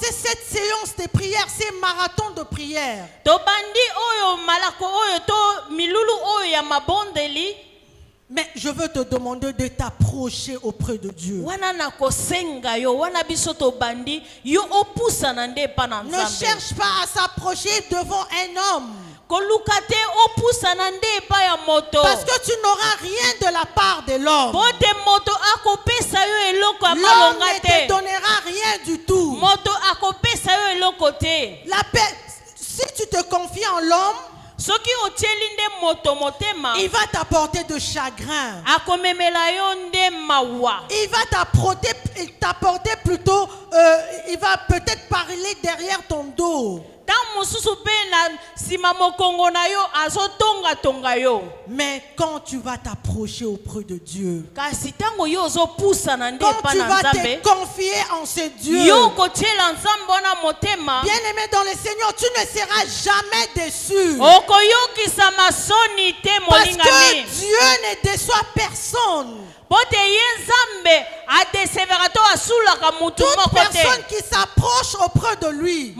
commencé cette séance de prière, ces marathons de prière. Mais je veux te demander de t'approcher auprès de Dieu. Ne cherche pas à s'approcher devant un homme. Parce que tu n'auras rien de la part de l'homme. L'homme ne te donnera rien du tout. Si tu te confies en l'homme, il va t'apporter de chagrin. Il va t'apporter plutôt, il va peut-être parler derrière ton dos. Mais quand tu vas t'approcher auprès de Dieu, quand tu vas te confier en ce Dieu, bien-aimé dans le Seigneur, tu ne seras jamais déçu. Parce que Dieu ne déçoit personne. Toute personne qui s'approche auprès de lui,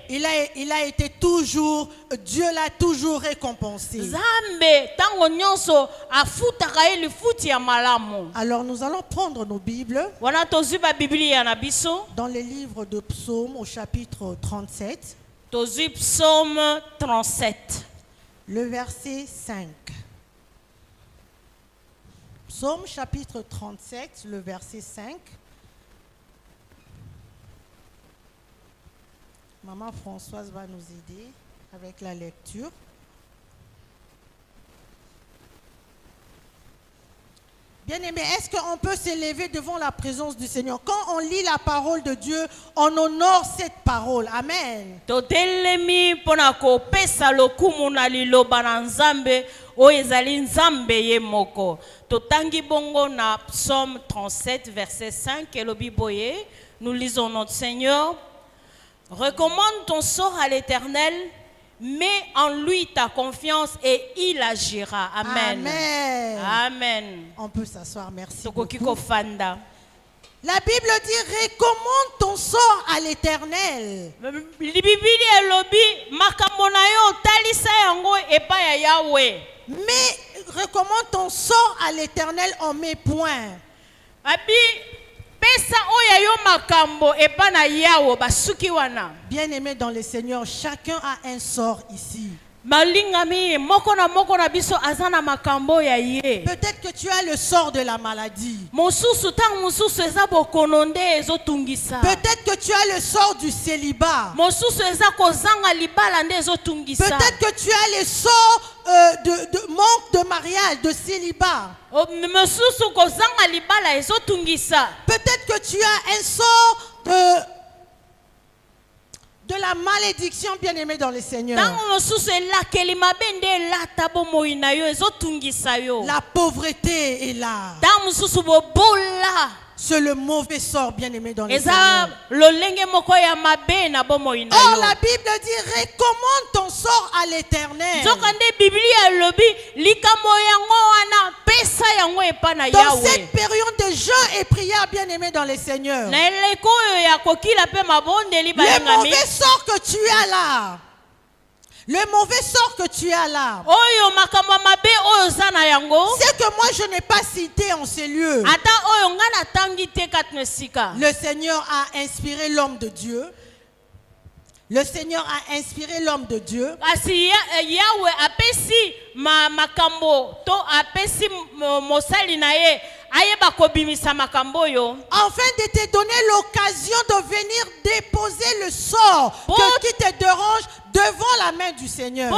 il a été toujours, Dieu l'a toujours récompensé. Alors nous allons prendre nos Bibles dans les livres de Psaumes au chapitre 37, Psaume 37, le verset 5. Psaume chapitre 37, le verset 5. Maman Françoise va nous aider avec la lecture. Bien-aimé, est-ce qu'on peut s'élever devant la présence du Seigneur? Quand on lit la parole de Dieu, on honore cette parole. Amen. Totangi bongo na Psaume 37 verset 5 nous lisons notre Seigneur. Recommande ton sort à l'Éternel, mets en lui ta confiance et il agira. Amen. Amen. Amen. On peut s'asseoir, merci beaucoup. La Bible dit recommande ton sort à l'Éternel. Mais recommande ton sort à l'Éternel en mes points. Bien-aimé dans le Seigneur, chacun a un sort ici. Peut-être que tu as le sort de la maladie. Peut-être que tu as le sort du célibat. Peut-être que tu as le sort de manque de mariage, de célibat. Peut-être que tu as un sort de la malédiction, bien-aimé dans le Seigneur. La pauvreté est là. C'est le mauvais sort, bien-aimé dans le Seigneur. Or, la Bible dit recommande ton sort à l'Éternel. Dans cette période de jeûne et prière, bien-aimé dans le Seigneur, le mauvais sort que tu as là, le mauvais sort que tu as là, c'est que moi je n'ai pas cité en ces lieux. Le Seigneur a inspiré l'homme de Dieu. Le Seigneur a inspiré l'homme de Dieu. Afin de te donner l'occasion de venir déposer le sort qui te dérange devant la main du Seigneur.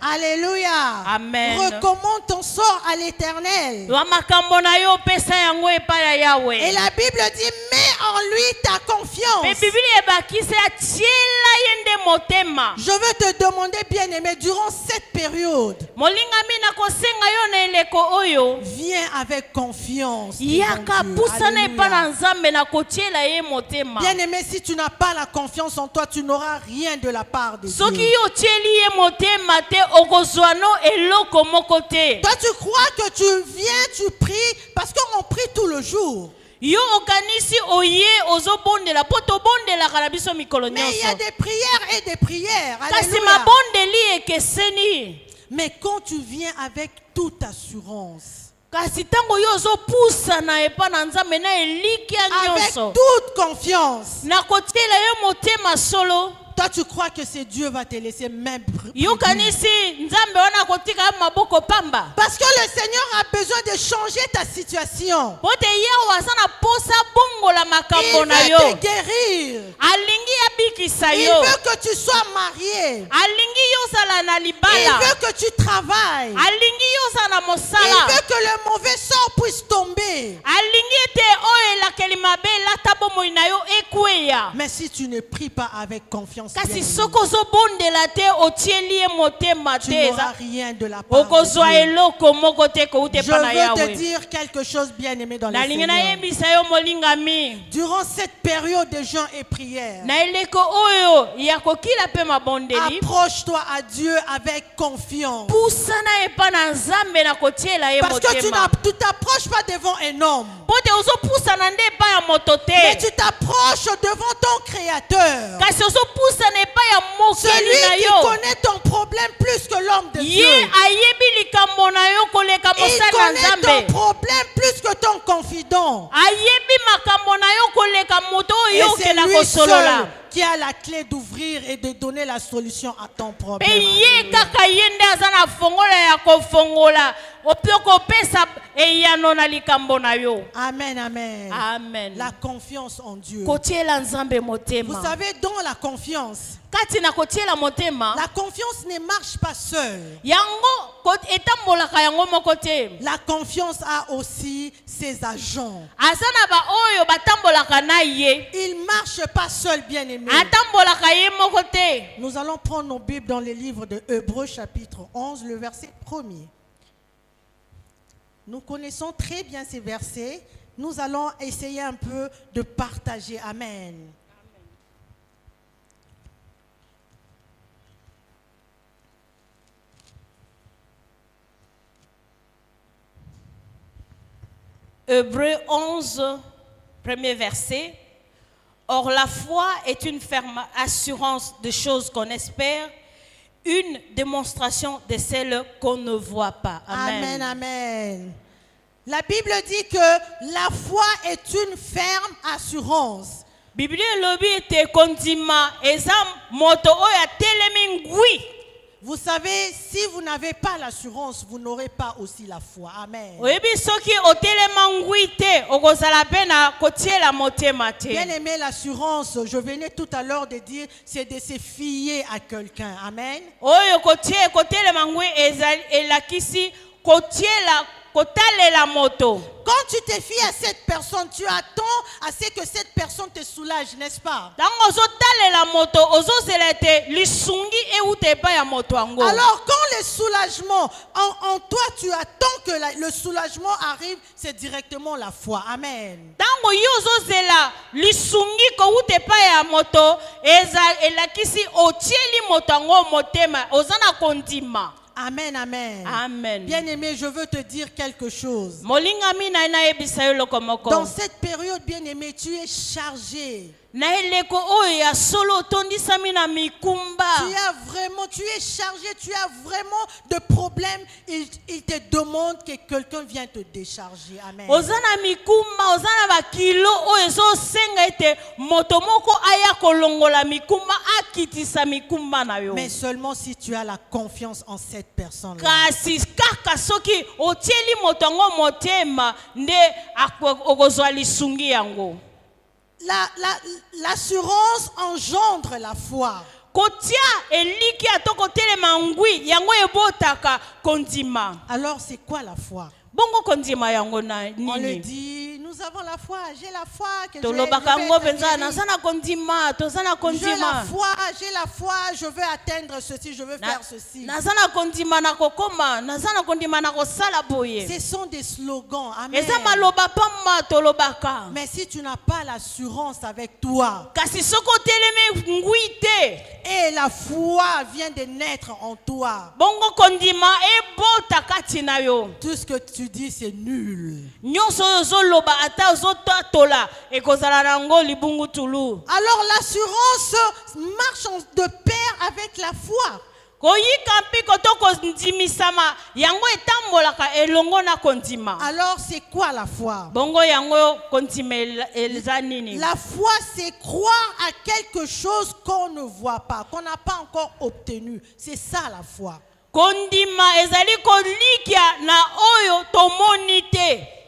Alléluia. Amen. Recommande ton sort à l'Éternel. Et la Bible dit mets en lui ta confiance. Je veux te demander, bien-aimé, durant cette période, viens avec confiance. confiance. yaka devant Dieu. pusana epa na Alléluia. nzambe na kotiela ye motema. Bien-aimé, si tu n'as pas la confiance en toi, tu n'auras rien de la part de Soki Dieu. yo tieli ye motema te okozwa no eloko moko te. Toi, tu crois que tu viens, tu pries, parce qu'on prie tout le jour. Yo okanisi oye ozobondela po tobondelaka na biso mikolo Mais il y a nyonso. des prières et des prières. Kasi Alléluia. mabondeli ekeseni. Mais quand tu viens avec toute assurance, Kasi tango yo ozopusana epa na nzambe na elikya avec nyonso toute confiance, na kotiela yo motema solo, toi tu crois que c'est Dieu va te laisser même yo kanisi nzambe wana kotika yo maboko pamba. parce que le Seigneur a besoin de changer ta situation. Po te yawe aza na posa bongola Il makambo na veut yo. te guérir. Alingi abikisa Il yo. veut que tu sois marié. Alingi yozala na Il libala. veut que tu travailles. Alingi yozala na Il mosala. veut que le mauvais sort puisse tomber. Alingi ete oyo elakeli mabe elata bomoi na yo ekweya. Mais si tu ne pries pas avec confiance, Kasi bien-aimé, soki ozobondela te otieli ye motema tu te n'auras eza rien de la part de okozwa Dieu. eloko moko te kouta Je epa na veux te yawe. dire quelque chose, bien-aimé dans le Nalingi Seigneur. nayebisa yo molingami Durant cette période de jeûne et prière, na eleko oyo ya kokila mpe mabondeli approche-toi à Dieu avec confiance. pusana epa na nzambe na kotiela ye Parce que tu motema ne t'approches pas devant un homme, po te ozopusana nde epa ya moto mais te tu t'approches devant ton Créateur. kasi ozopusana epa ya mokeli Celui na qui yo connaît ton problème plus que l'homme de ye Dieu. ayebi likambo na yo koleka Il mosala na connaît nzambe ton problème plus que ton confident. ayebi makambo na yo koleka moto Et oyo c'est okenda lui kosolola seul qui a la clé d'ouvrir et de donner la solution à ton problème. mpe ye kaka ye nde aza na fongola ya kofongola opi okopesa eyano na likambo na yo. Amen, amen. Amen. La confiance en Dieu. kotiela nzambe Vous motema savez, dans la confiance, kati na kotiela motema la confiance ne marche pas seule. yango etambolaka yango moko te. La confiance a aussi ses agents. aza na baoyo batambolaka na ye Il ne marche pas seul, bien-aimé. atambolaka ye moko te. Nous allons prendre nos Bibles dans le livre de Hébreux chapitre 11, le verset 1er. Nous connaissons très bien ces versets. Nous allons essayer un peu de partager. Amen. Hébreux 11, premier verset. Or la foi est une ferme assurance de choses qu'on espère, une démonstration de celles qu'on ne voit pas. Amen, Amen. amen. La Bible dit que la foi est une ferme assurance. Bible lobi ete kondima eza moto oyo atelemi ngwi. Vous savez, si vous n'avez pas l'assurance, vous n'aurez pas aussi la foi. Amen. Oyebi soki otelema ngwi te okozala pe na kotiela motema te. Bien aimé, l'assurance, je venais tout à l'heure de dire, c'est de se fier à quelqu'un. Amen. Oyo kotelema ngwi elakisi kotiela kotalela moto. Quand tu te fies à cette personne, tu attends à ce que cette personne te soulage, n'est-ce pas? Tango ozotalela moto ozozela ete lisungi euta epai ya moto yango. Alors quand le soulagement, en toi tu attends que le soulagement arrive, c'est directement la foi. Amen. Tango yo ozozela lisungi kouta epai ya moto elakisi otieli moto yango motema oza na kondima. Amen, amen. Amen. Bien-aimé, je veux te dire quelque chose. Molingami na yebisa yo lokomoko. Dans cette période, bien-aimé, tu es chargé. Na eleko oyo ya solo tondisami na mikumba. Tu es chargé, tu as vraiment de problèmes. Il te demande que quelqu'un vienne te décharger. Amen. Ozana mikumba, ozana bakilo oyo ezosenga ete moto moko aya kolongola mikumba akitisa mikumba na yo. Mais seulement si tu as la confiance en cette personne-là. Kasi kaka soki otieli moto yango motema nde okozwa lisungi yango. L'assurance engendre la foi. Kotia eliki atoko telema ngwi yango ebotaka kondima. Alors c'est quoi la foi? Bongo kondima yango na On le nini? dit, nous nous avons la foi, j'ai la foi que je vais tolobaka être ngo penza guéri. naza na kondima toza na J'ai la kondima foi, je veux atteindre ceci, je veux faire ceci. naza na kondima na kokoma naza na kondima na kosala boye Ce sont des slogans, amen. eza maloba pamba tolobaka Mais si tu n'as pas l'assurance avec toi, kasi soki otelemi ngwi te et la foi vient de naître en toi, bongo kondima ebota kati na yo tout ce que tu dis c'est nul. nyonso oyo ozoloba ata ozotatola ekozala nango libungu tulu. Alors l'assurance marche de pair avec la foi. Koyika mpi koto kondimisama yango etambolaka elongo na kondima. Alors c'est quoi la foi? Bongo yango kondima eza nini? La foi c'est croire à quelque chose qu'on ne voit pas, qu'on n'a pas encore obtenu. C'est ça la foi. Kondima ezali kolikia na oyo tomoni te.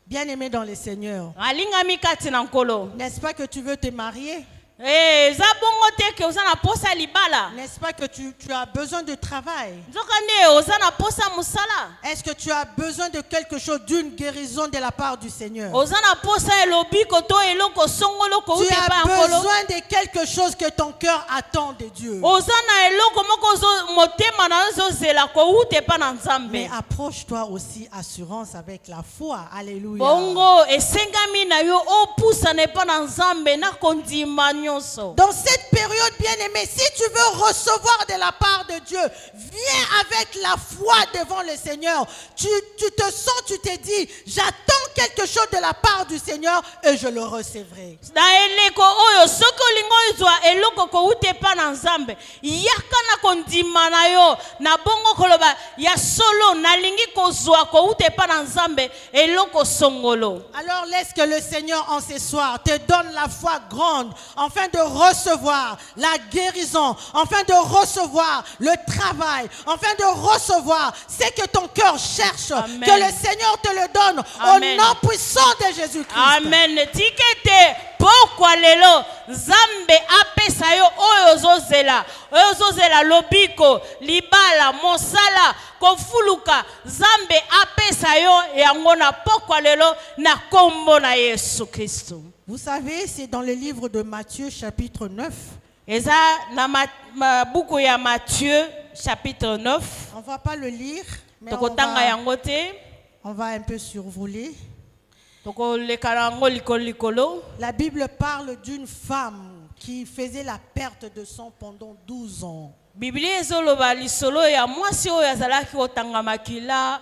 Bien-aimé dans le Seigneur, Alingami kati na nkolo. n'est-ce pas que tu veux te marier? Eza bongo te ke oza na posa libala. N'est-ce pas que tu as besoin de travail? Nzoka nde oza na posa musala. Est-ce que tu as besoin de quelque chose, d'une guérison de la part du Seigneur? Oza na posa elobi koto eloko songolo ko Tu ute pa as nkolo. besoin de quelque chose que ton cœur attend de Dieu. Oza na eloko moko motema na zo zela ko ute pa na Nzambe. Mais approche-toi aussi assurance avec la foi. Alléluia. Bongo esengami na yo opusa ne pa na Nzambe na kondima nyonso. Dans cette période, bien-aimé, si tu veux recevoir de la part de Dieu, viens avec la foi devant le Seigneur. Tu te sens, tu te dis, j'attends quelque chose de la part du Seigneur et je le recevrai. Na eleko oyo soko lingo izwa eloko ko ute pa na Nzambe yaka na kondima na yo na bongo koloba ya solo na lingi kozwa ko ute pa na Nzambe eloko songolo. Alors laisse que le Seigneur en ce soir te donne la foi grande afin de recevoir la guérison, afin de recevoir le travail, afin de recevoir ce que ton cœur cherche. Amen. Que le Seigneur te le donne. Amen. Au nom puissant de Jésus-Christ. Amen. Tikete pokwa lelo Nzambe apesa yo oyo zozela lobiko libala mosala kofuluka Nzambe apesa yo yango na pokwa lelo na kombo na Yesu Kristo. Vous savez, c'est dans le livre de Matthieu, chapitre 9. Eza na buku ya Matthieu chapitre 9. On ne va pas le lire, mais Tokotanga yango te. on va un peu survoler. Tokoleka yango likolo. La Bible parle d'une femme qui faisait la perte de sang pendant 12 ans. Biblia ezoloba lisolo ya mwasi oyo azalaki kotanga makila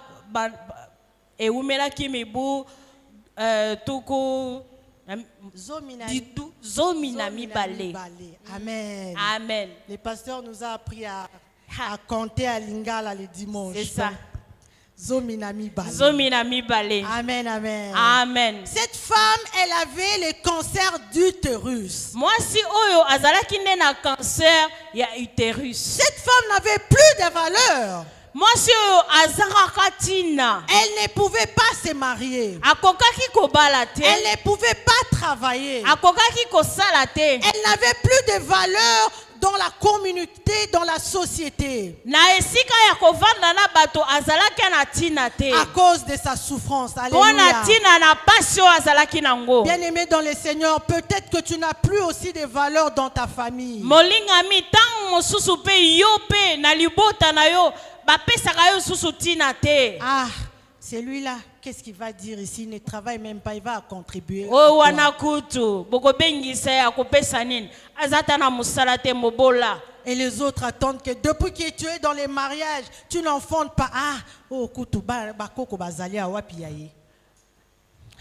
ewumelaki mibu tuku zomi na mibale. Amen. Amen. Le pasteur nous a appris à compter à Lingala le dimanche. C'est ça. Zomi na mibale. Zomi na mibale. Amen, amen. Amen. Cette femme, elle avait le cancer d'utérus. Mwasi oyo azalaki nde na cancer ya utérus. Cette femme n'avait plus de valeur. Mwasi oyo azalaka tina. Elle ne pouvait pas se marier. Akokaki kobala te. Elle ne pouvait pas travailler. Akokaki kosala te. Elle n'avait plus de valeur dans la communauté, dans la société. Na esika ya kovanda na bato azalaki na tina te. À cause de sa souffrance. Pona Alléluia. tina na passion azalaki nango. Bien-aimé dans le Seigneur, peut-être que tu n'as plus aussi de valeur dans ta famille. Molingami tango mosusu pe yo pe na libota na yo bapesaka yo susu tina te. Ah, celui-là, qu'est-ce qu'il va dire ici? Il ne travaille même pas, il va contribuer. O wana kutu boko bengisa ya kopesa nini azata na musala te mobola. Et les autres attendent que depuis que tu es dans les mariages, tu n'enfantes pas. Ah, oh, kutu ba koko bazali awapi yaye.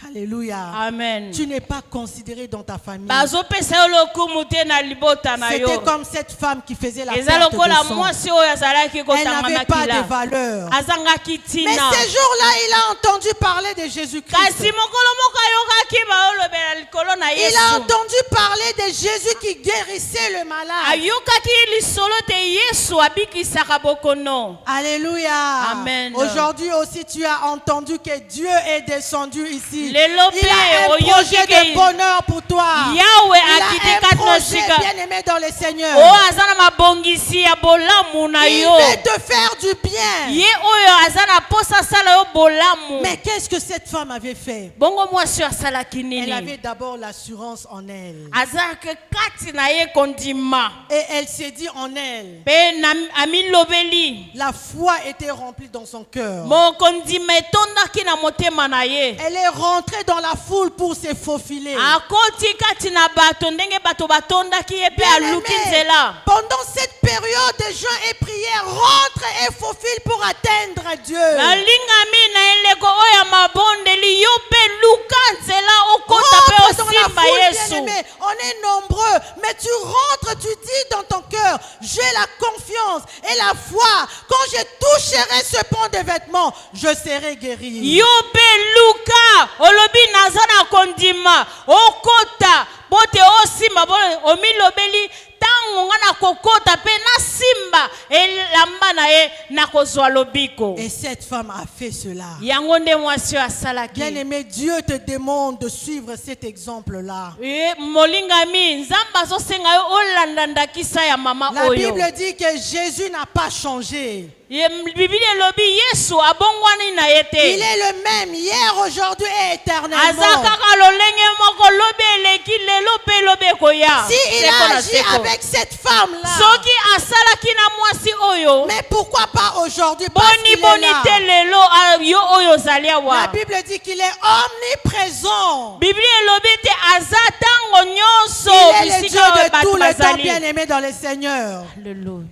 Alléluia. Amen. Tu n'es pas considéré dans ta famille. Bazo pesa lo kumute na libota na yo. C'était comme cette femme qui faisait la Ezalo perte ko la de sang. mwasi oyo azalaki Elle kotanga n'avait pas de makila. valeur. Azangaki Mais tina. ces jours-là, il a entendu parler de Jésus-Christ. Kasi mokolo moko ayokaki baolobela likolo na Il Yesu. a entendu parler de Jésus qui guérissait le malade. Ayokaki lisolo te Yesu abikisaka bokono. Alléluia. Amen. Aujourd'hui aussi, tu as entendu que Dieu est descendu ici. vie. Lelo Il a un pe, projet oyoki ke- de bonheur pour toi. Yahweh Il akite a un kati na projet sika. bien aimé dans le Seigneur. O aza na mabongisi ya bolamu na Il yo. veut te faire du bien. Ye oyo aza na posa sala yo bolamu. Mais qu'est-ce que cette femme avait fait? Bongo mwasi asalaki Elle nini? avait d'abord l'assurance en elle. Azalaki kati na ye kondima. Et elle s'est dit en elle. Pe na amilobeli. La foi était remplie dans son cœur. Mo kondima etondaki na motema na ye. Elle est rentrée dans la foule pour se faufiler. Akoti kati na bato ndenge bato batondaki ye pe aluki nzela. Pendant cette période de jeûne et prière, rentre et faufile pour atteindre Dieu. Nalingami na eleko oyo ya mabondeli yo pe luka nzela okota pe Rentre dans la osimba foule, Yesu. bien-aimé. On est nombreux, mais tu rentres, tu dis dans ton cœur, j'ai la confiance et la foi. Quand je toucherai ce pan de vêtements, je serai guéri. Yo pe luka olobi naza na kondima okota bote osimba omilobeli tango nga na kokota pe na simba elamba na ye na kozwa lobiko. Et cette femme a fait cela. Yango nde mwasi asalaki. Bien-aimé, Dieu te demande de suivre cet exemple-là. Molingami nzamba azosenga yo olanda ndakisa ya mama La oyo. Bible dit que Jésus n'a pas changé. Bibili elobi Yesu abongwani na ye te. Il est le même hier, aujourd'hui et éternellement. Aza kaka lolenge moko lobi eleki lelo pe lobi koya. Si il Seko a na agi seko. avec cette femme-là, Soki asalaki na mwasi oyo. mais pourquoi pas aujourd'hui? Parce Boni qu'il est boni là. te lelo yo oyo zali La awa. Bible dit qu'il est omniprésent. Bibili elobi te aza tango nyonso Il est le Dieu bisika oyo de bato tout le temps, bazali. bien-aimé dans le Seigneur. Alléluia.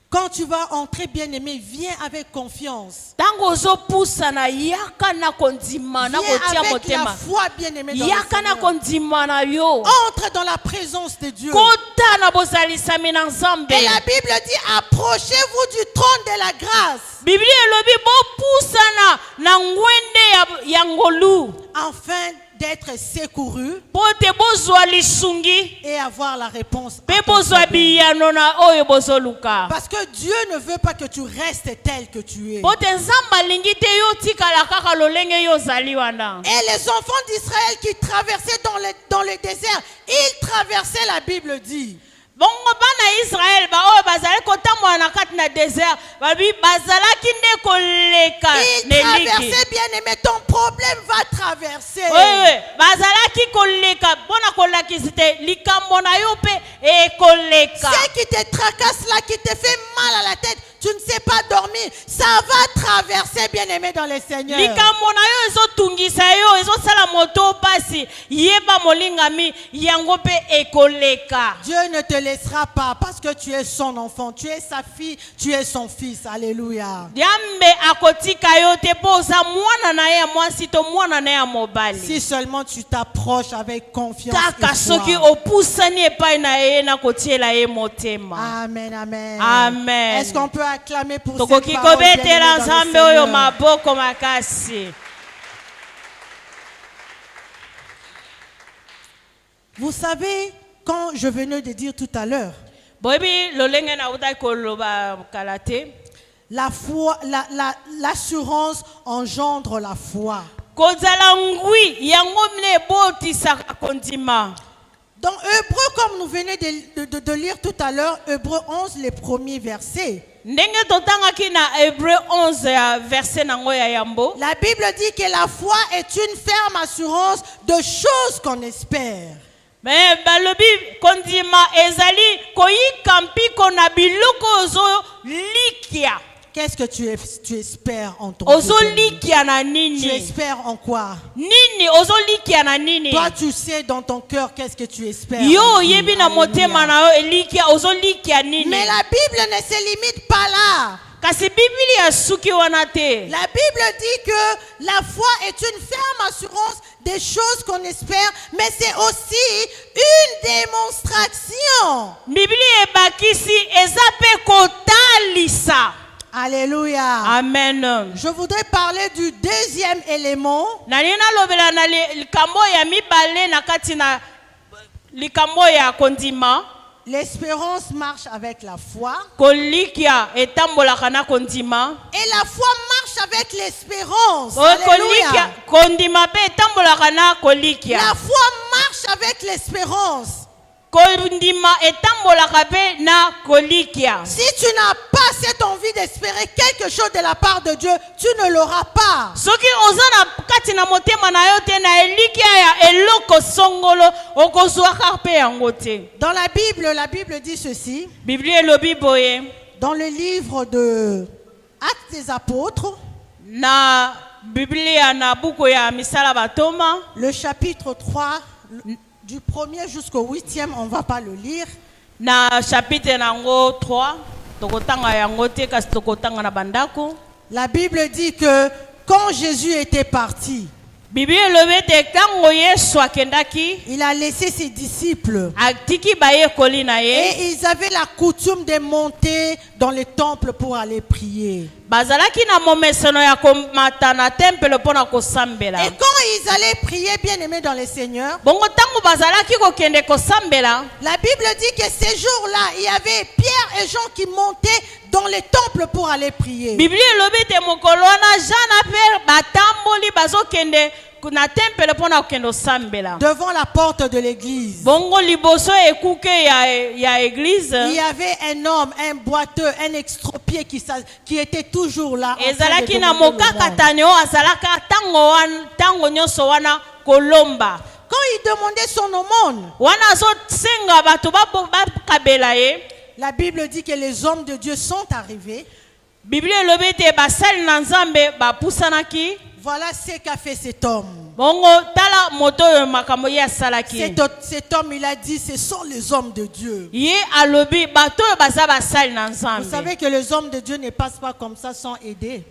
Quand tu vas entrer, bien-aimé, viens avec confiance. Tango ozopusana yaka na kondima na Viens kotia avec la motema. foi, bien-aimé dans le Yaka na Seigneur. kondima na yo. Entre dans la présence de Dieu. Kota na bozalisami na Nzambe. Et la Bible dit, approchez-vous du trône de la grâce, Biblia elobi bopusana na ngwende ya ngolu. afin d'être secouru Po te bozwa lisungi. et avoir la réponse. à Pe ton bozwa problème. biyano na oyo bozoluka. Parce que Dieu ne veut pas que tu restes tel que tu es. Po te Nzambe alingi te yo tikala kaka lolenge yo ozali wana. Et les enfants d'Israël qui traversaient dans le désert, ils traversaient, la Bible dit. Bongo bana Israël ba oyo bazali kotambola na kati na désert babi bazalaki nde koleka Ils neliki. traversaient, bien aimé, ton problème va traverser. Oye bazalaki koleka bona kolakisi te likambo na yo pe ekoleka. Ce qui te tracasse là, qui te fait mal à la tête, tu ne sais pas dormir, ça va traverser, bien aimé dans le Seigneur. Likambo na yo ezotungisa yo ezosala moto pasi yeba molingami yango pe ekoleka. Dieu ne te laissera pas parce que tu es son enfant, tu es sa fille, tu es son fils. Alléluia. Yambe akotika yo te po oza mwana na ye ya mwasi to mwana na ye ya mobali. Si seulement tu t'approches avec confiance Kaka et soki foi. opusani epai na ye na kotiela ye motema. Amen, amen. Amen. Est-ce qu'on peut acclamer pour cette Tokoki parole, bien-aimé kobetela dans le Nzambe oyo Seigneur? maboko makasi. Vous savez, quand je venais de dire tout à l'heure, Boyebi lolenge na uta koloba kalate. la foi, l'assurance engendre la foi. Kozala ngui yango mne botisaka kondima. Dans Hébreu, comme nous venons de lire tout à l'heure, Hébreu 11, les premiers versets, Ndenge totangaki na Hébreu 11 ya verset nango ya yambo. la Bible dit que la foi est une ferme assurance de choses qu'on espère. Mais balobi kondima ezali koyika mpiko na biloko ozo likia. Qu'est-ce que tu espères en ton Ozo Dieu? likia na Tu nini? espères en quoi? Nini ozo likia na nini? Toi, tu sais dans ton cœur qu'est-ce que tu espères. Yo en Dieu. yebi na Alléluia. motema na yo elikia ozo likia nini? Mais la Bible ne se limite pas là. Kasi Biblia ya suki wana te. La Bible dit que la foi est une ferme assurance des choses qu'on espère, mais c'est aussi une démonstration. Biblia ebakisi eza pe kotalisa. Alléluia. Amen. Je voudrais parler du deuxième élément. Nalina lobela na likambo ya mibale na kati na likambo ya kondima. L'espérance marche avec la foi. Kolikia etambolaka na kondima. Et la foi marche marche avec l'espérance. kolikia Alléluia. kondima pe etambolaka na kolikia. La foi marche avec l'espérance. Kondima etambolaka pe na kolikia. Si tu n'as pas cette envie d'espérer quelque chose de la part de Dieu, tu ne l'auras pas. Soki oza na kati na motema na yo te na elikia ya eloko songolo okozwaka pe yango te. Dans la Bible dit ceci. Biblia elobi boye Dans le livre de Actes des Apôtres, na Biblia na buku ya misala batoma le chapitre 3, du 1er jusqu'au 8e, on ne va pas le lire. na chapitre nango 3 tokotanga yango te kasi tokotanga na bandako. La Bible dit que quand Jésus était parti, Biblia elobi te tango Yesu akendaki il a laissé ses disciples. atiki bayekoli na ye Et ils avaient la coutume de monter dans le temple pour aller prier. bazalaki na momesano ya komata na tempele mpona kosambela. Et quand ils allaient prier, bien aimés dans le Seigneur, Bongo tango bazalaki kokende kosambela, la Bible dit que ces jours-là, il y avait Pierre et Jean qui montaient dans le temple pour aller prier. Biblia elobi te mokolo wana Jean na Pierre batamboli bazokende na tempele mpona kokende osambela. Devant la porte de l'église, Bongo liboso ekuke ya église il y avait un homme, un boiteux, un extropié qui était toujours là. en train de ezalaki na demander l'aumône. mokakatani oyo azalaka tango nyonso wana kolomba. Quand il demandait son aumône, Wana azosenga bato bakabela ye. la Bible dit que les hommes de Dieu sont arrivés. Biblia elobi te basali na Nzambe bapusanaki. Voilà ce qu'a fait cet homme. Bongo tala moto oyo makambo ye asalaki. Cet homme, il a dit, ce sont les hommes de Dieu. Ye alobi bato oyo baza basali na Vous Nzambe. savez que les hommes de Dieu ne passent pas comme ça sans aider.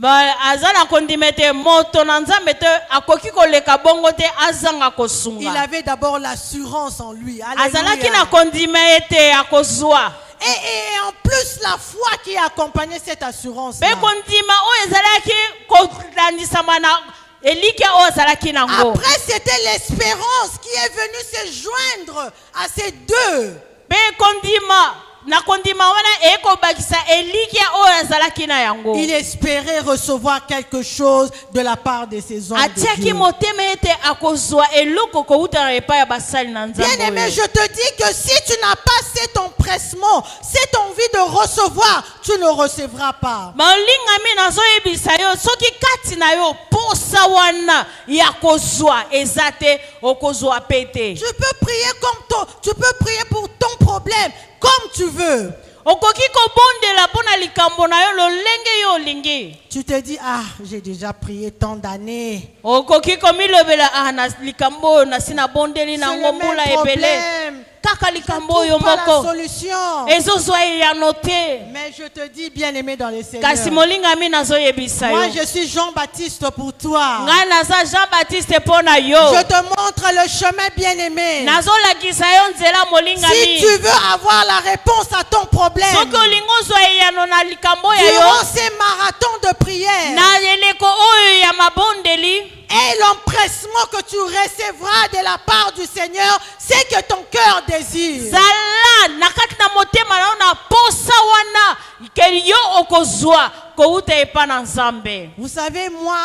Aza na kondima te moto na Nzambe te akoki koleka bongo te azanga Il kosunga. avait d'abord l'assurance en lui. Azalaki na Alléluia. kondima ete akozwa. Et en plus, la foi qui accompagnait cette assurance. Pe kondima oyo ezalaki kolandisama na elikia oyo azalaki nango. Après, c'était l'espérance qui est venue se joindre à ces deux. Pe kondima na kondima wana ekobakisa elikia oyo azalaki na yango. Il espérait recevoir quelque chose de la part de ces hommes de atiaki Dieu. motema ete akozwa eloko kouta na epai ya basali na Nzambe. Bien aimé, oyo. je te dis que si tu n'as pas cet empressement, cette envie de recevoir, tu ne recevras pas. malingami nazoyebisa yo soki kati na yo posa wana ya kozwa eza te okozwa pe te. Tu peux prier comme toi, tu peux prier pour ton problème comme tu veux. Okoki kobondela mpona likambo na yo lolenge yo olingi. Tu te dis, ah, j'ai déjà prié tant d'années. Okoki komilobela na likambo oyo nasi nabondeli C'est nango le mbula même ebele. problème. Kaka Je likambo trouve oyo pas la moko solution. ezozwa eyano te. Mais je te dis, bien aimé dans le Seigneur, Kasi molingami nazoyebisa moi yo. je suis Jean-Baptiste pour toi. Ngai naza Jean-Baptiste mpona yo. Je te montre le chemin, bien aimé. Nazolakisa yo nzela Si molingami. tu veux avoir la réponse à ton problème, Soki olingi ozwa eyano na likambo ya yo durant ces marathons de prière, na eleko oyo ya mabondeli, et l'empressement que tu recevras de la part du Seigneur, c'est que ton cœur désire. zala na kati na motema na yo na posa wana ke yo okozwa kouta epa na Nzambe. Vous savez, moi,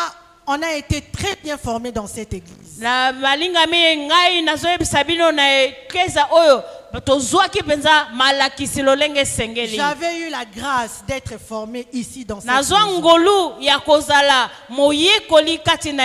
on a été très bien formés dans cette église. Na malingami ngai nazoyebisa bino na ekeza oyo tozwaki mpenza malakisi lolenge esengeli. J'avais eu la grâce d'être formé ici dans cette Nazwa église. ngolu ya kozala moyekoli kati na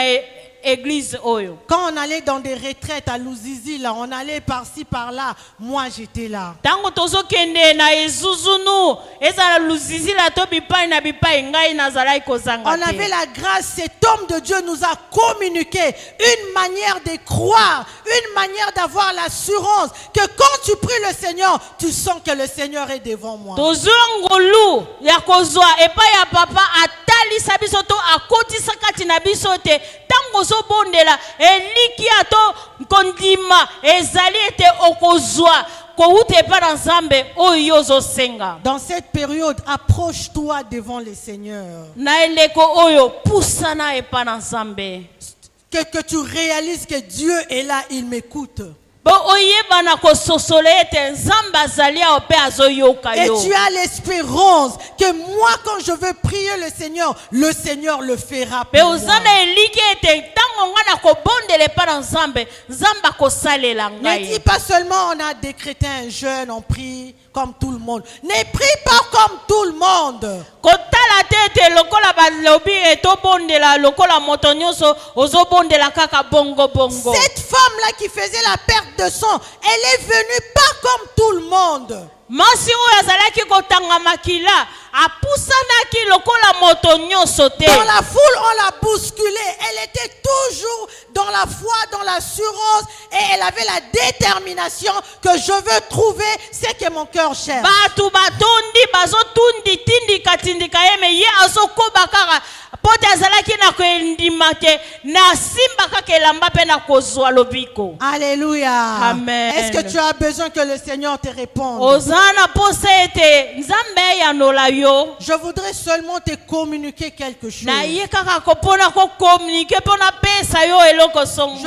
église oyo. Quand on allait dans des retraites à Louzizi, là, on allait par-ci, par-là. Moi, j'étais là. Tango tozokende na ezuzunu ezala luzizi la to bipai na bipai ngai nazalaki kozanga On avait la grâce, cet homme de Dieu nous a communiqué une manière de croire, une manière d'avoir l'assurance que quand tu pries le Seigneur, tu sens que le Seigneur est devant moi. tozwa ngolu ya kozwa epai ya papa atalisa biso to akotisa kati na biso te tango ozobondela elikia to kondima ezali ete okozwa kouta epai na Nzambe oyo yo ozosenga. Dans cette période, approche-toi devant le Seigneur. Na eleko oyo pusana epai na Nzambe. Que tu réalises que Dieu est là, il m'écoute. Et tu as l'espérance que moi, quand je veux prier le Seigneur le fera pour moi. Ne dis pas seulement on a décrété un jeûne, on prie comme tout le monde. Ne prie pas comme tout le monde. Cette femme-là qui faisait la perte de sang, elle est venue pas comme tout le monde. Dans la foule, on l'a bousculée. Elle était toujours dans la foi, dans l'assurance, et elle avait la détermination que je veux trouver ce que mon cœur cherche. Alléluia. Amen. Est-ce que tu as besoin que le Seigneur te réponde? Je voudrais seulement te communiquer quelque chose. Je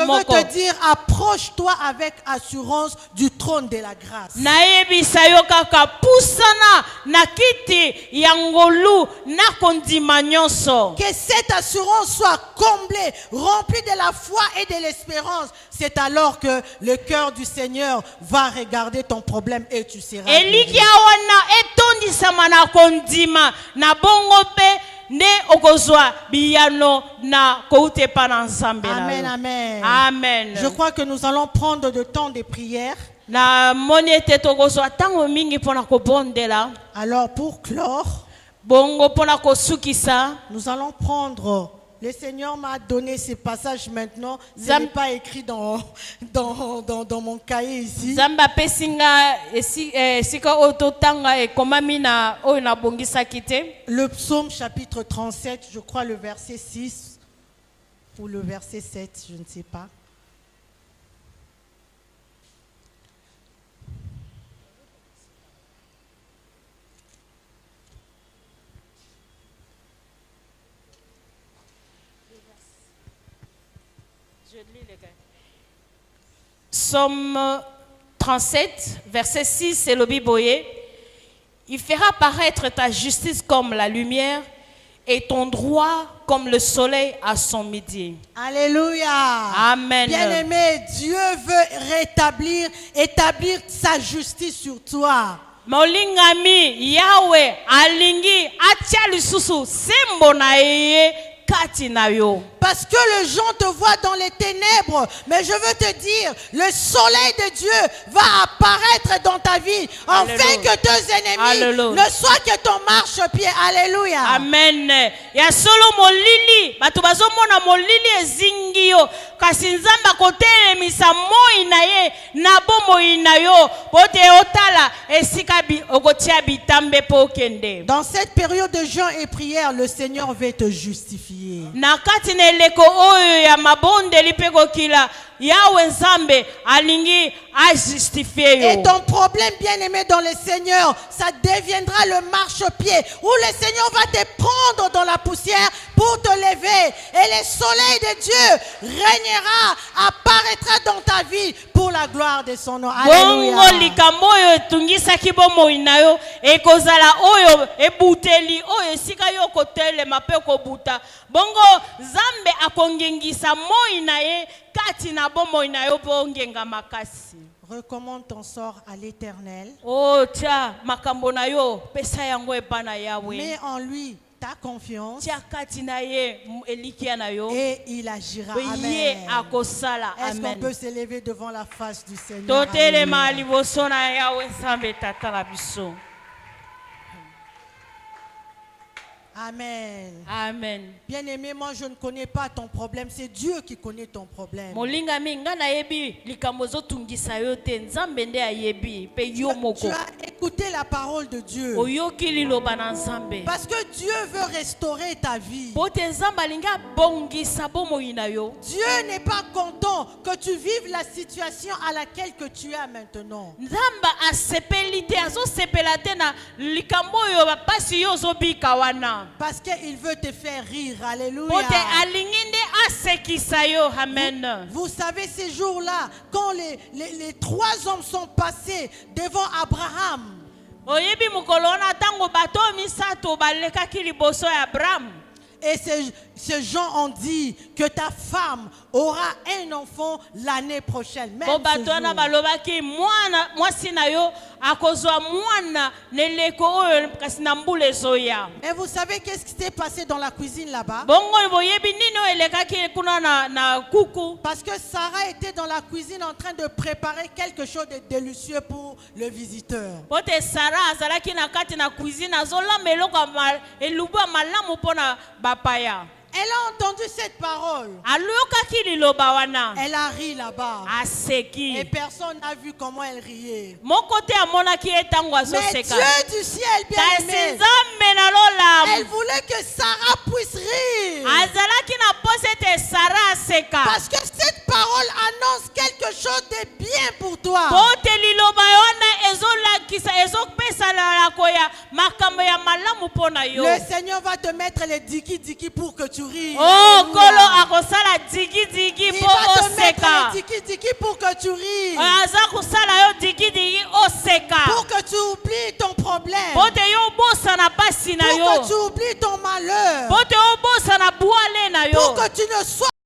veux te dire, approche-toi avec assurance du trône de la grâce. Que cette assurance soit comblée, remplie de la foi et de l'espérance. C'est alors que le cœur du Seigneur va regarder ton problème et tu seras guéri. Amen, amen. Amen. Je crois que nous allons prendre le temps de prière. Alors pour clore, nous allons prendre. Le Seigneur m'a donné ces passages maintenant. Ce n'est pas écrit dans mon cahier ici. Le psaume chapitre 37, je crois le verset 6 ou le verset 7, je ne sais pas. Psaume 37, verset 6, c'est le Biboye. Il fera paraître ta justice comme la lumière et ton droit comme le soleil à son midi. Alléluia. Amen. Bien-aimé, Dieu veut établir sa justice sur toi. Maulingami Yahweh alingi atia lisusu sembo na yeye kati na yo. Parce que les gens te voient dans les ténèbres. Mais je veux te dire, le soleil de Dieu va apparaître dans ta vie. Afin que tes ennemis ne soient que ton marchepied. Alléluia. Amen. Ya solo molili. Batu bazomona molili ezingio. Kasi nzamba kotele misa moi na ye. Nabo moi na yo. Pote otala. Esika bi okotia bitambe po kende. Dans cette période de jeûne et prière, le Seigneur veut te justifier. Nakati leko oyo ya mabonde lipeko kila Yahweh Nzambe alingi a justifié yo. Et ton problème, bien-aimé dans le Seigneur, ça deviendra le marchepied où le Seigneur va te prendre dans la poussière pour te lever. Et le soleil de Dieu régnera, apparaîtra dans ta vie pour la gloire de son nom. Alléluia. Bongo likambo oyo tungisa kibomo inayo ekozala oyo ebuteli oyo esika yo kotele mapeko buta. Bongo Nzambe akongengisa moi na ye kati na bomo inayo bongenga makasi. Recommande ton sort à l'Éternel. Oh tia makambo na yo pesa yango epana Yahweh. Mets en lui ta confiance. Tia kati na ye elikia na yo. Et il agira. Amen. Est-ce qu'on peut s'élever devant la face du Seigneur? Totelema liboso na Yahweh Nzambe tata na biso. Amen. Amen. Bien-aimé, moi je ne connais pas ton problème, c'est Dieu qui connaît ton problème. Molinga minga na yebi likambo zo tungisa yo te Nzambe nde ayebi pe yo moko. Tu as écouté la parole de Dieu. oyoki liloba na Nzambe. Parce que Dieu veut restaurer ta vie. Po te Nzambe alingi abongisa bomoi na yo. Dieu n'est pas content que tu vives la situation à laquelle que tu es maintenant. Nzambe asepeli te, azosepela te na likambo oyo bapasi yo ozobika wana. Parce qu'il veut te faire rire. Po Alléluia. te alingi nde asekisa yo. Amen. Vous savez ces jours-là, quand les 3 hommes sont passés devant Abraham, Oyebi mukolo wana tango bato misato balekaki liboso ya Abraham. et ces gens ont dit que ta femme aura un enfant l'année prochaine. Même Po ce bato wana jour. balobaki mwana mwasi na yo akozwa mwana neleko oyo kasi na mbula ezoya. Et vous savez qu'est-ce qui s'est passé dans la cuisine là-bas? Bongo boyebi nini oyo elekaki kuna na kuku. Parce que Sarah était dans la cuisine en train de préparer quelque chose de délicieux pour le visiteur. Po te Sara azalaki na kati na cuisine azolamba eloko elubu ya malamu mpona bapaya. Elle a entendu cette parole. Alokaki liloba wana. Elle a ri là-bas. Et Aseki. personne n'a vu comment elle riait. Moko te amonaki ye tango Mais azoseka. Dieu du ciel, bien Kasi aimé, Nzambe na lolamu. elle voulait que Sarah puisse rire. Azalaki na pose te Sara aseka. Parce que cette parole annonce quelque chose de bien pour toi. Po te liloba wana ezolakisa ezopesa la koya makambo ya malamu mpona yo. Le Seigneur va te mettre les diki-diki pour que tu ris. Oh, Alléluia. kolo akosala digi-digi Il po va te mettre oseka. les diki-diki pour que tu ris. Aza kosala yo digi-digi oseka. Pour que tu oublies ton problème. Po te yo bosa na pasi na Pour yo. que tu oublies ton malheur. Po te yo bosa na bwale na yo. Pour que tu ne sois